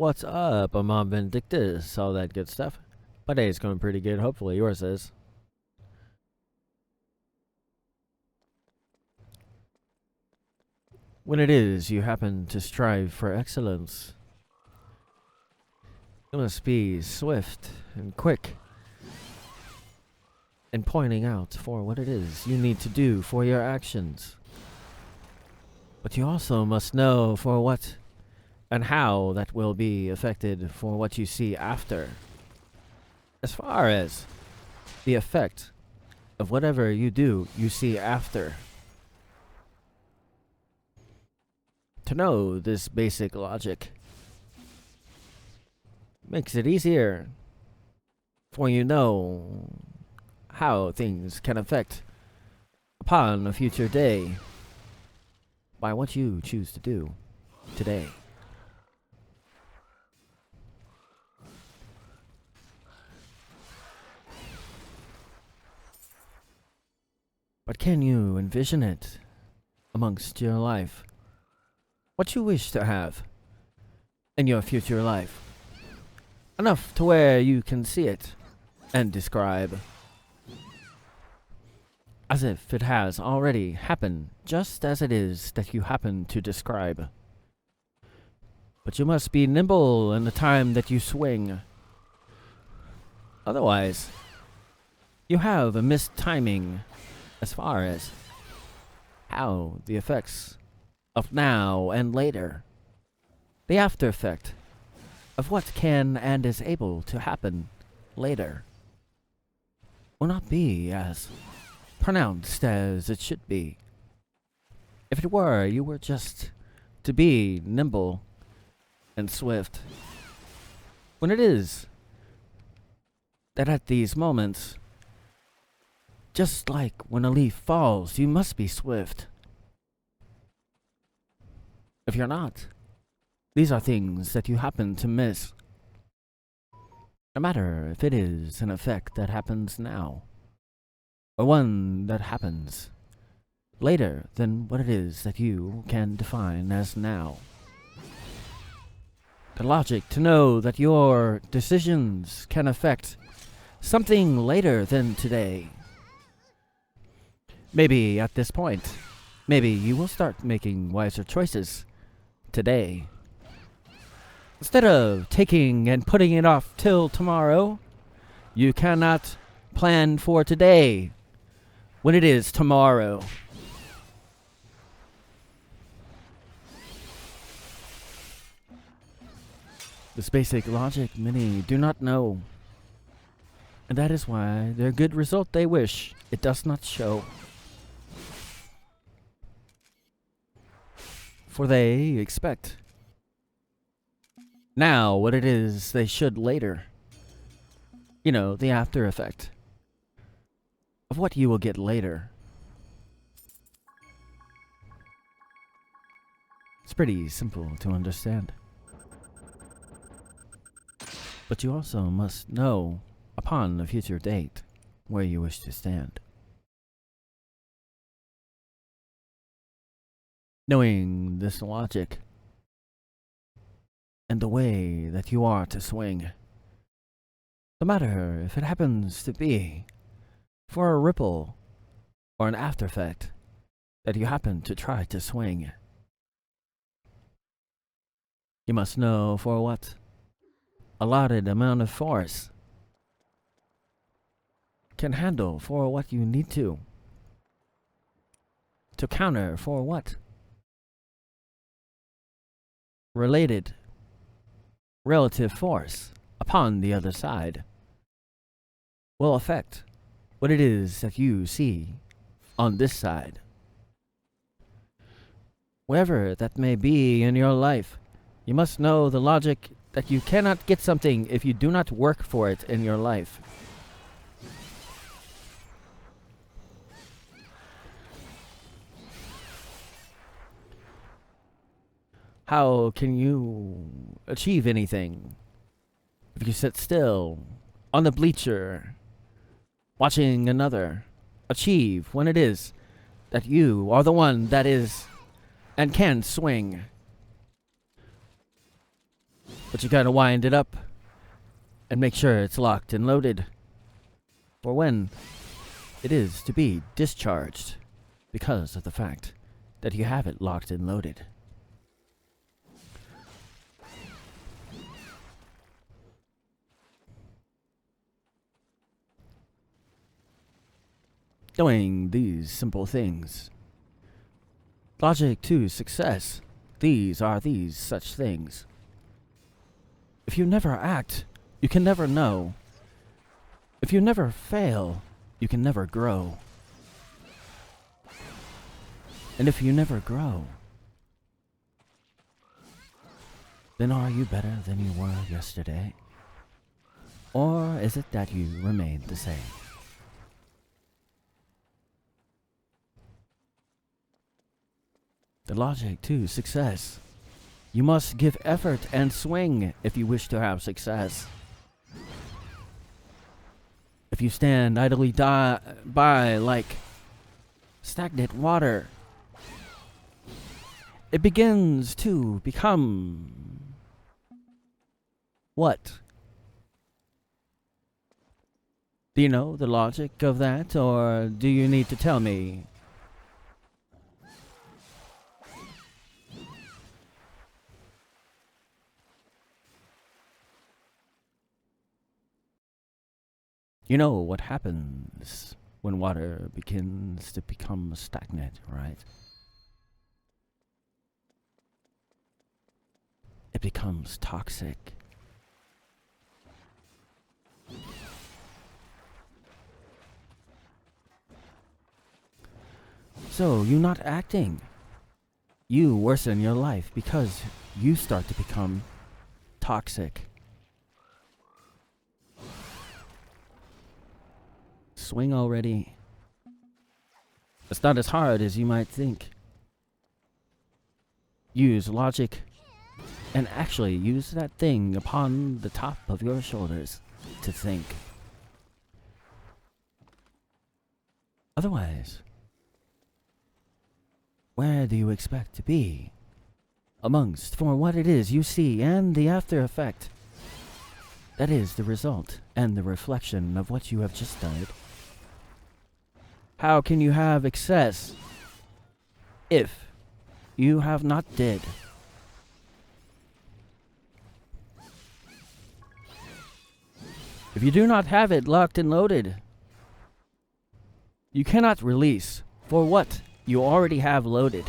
What's up? I'm on Vindictus, all that good stuff. My day's going pretty good, hopefully yours is. When it is you happen to strive for excellence, you must be swift and quick in pointing out for what it is you need to do for your actions. But you also must know for what and how that will be affected for what you see after. As far as the effect of whatever you do, you see after. To know this basic logic makes it easier for you know how things can affect upon a future day by what you choose to do today. But can you envision it amongst your life? What you wish to have in your future life? Enough to where you can see it and describe. As if it has already happened, just as it is that you happen to describe. But you must be nimble in the time that you swing. Otherwise, you have a missed timing as far as how the effects of now and later, the after effect of what can and is able to happen later, will not be as pronounced as it should be. If it were, you were just to be nimble and swift. When it is that at these moments, just like when a leaf falls, you must be swift. If you're not, these are things that you happen to miss. No matter if it is an effect that happens now, or one that happens later than what it is that you can define as now. The logic to know that your decisions can affect something later than today. Maybe at this point, maybe you will start making wiser choices today. Instead of taking and putting it off till tomorrow, you cannot plan for today when it is tomorrow. This basic logic many do not know, and that is why their good result they wish it does not show. For they expect now what it is they should later. You know, the after effect of what you will get later. It's pretty simple to understand. But you also must know upon a future date where you wish to stand. Knowing this logic and the way that you are to swing, no matter if it happens to be for a ripple or an after effect that you happen to try to swing, you must know for what allotted amount of force can handle for what you need to counter for what related relative force upon the other side will affect what it is that you see on this side. Wherever that may be in your life, you must know the logic that you cannot get something if you do not work for it in your life. How can you achieve anything if you sit still on the bleacher watching another achieve when it is that you are the one that is and can swing? But you gotta wind it up and make sure it's locked and loaded for when it is to be discharged, because of the fact that you have it locked and loaded. Doing these simple things. Logic to success. These are these such things. If you never act, you can never know. If you never fail, you can never grow. And if you never grow, then are you better than you were yesterday? Or is it that you remain the same? The logic to success. You must give effort and swing if you wish to have success. If you stand idly by like stagnant water, it begins to become what? Do you know the logic of that, or do you need to tell me? You know what happens when water begins to become stagnant, right? It becomes toxic. So, you not acting, you worsen your life because you start to become toxic. Swing already. It's not as hard as you might think. Use logic and actually use that thing upon the top of your shoulders to think. Otherwise, where do you expect to be amongst for what it is you see and the after effect that is the result and the reflection of what you have just done? How can you have excess if you have not did? If you do not have it locked and loaded, you cannot release for what you already have loaded.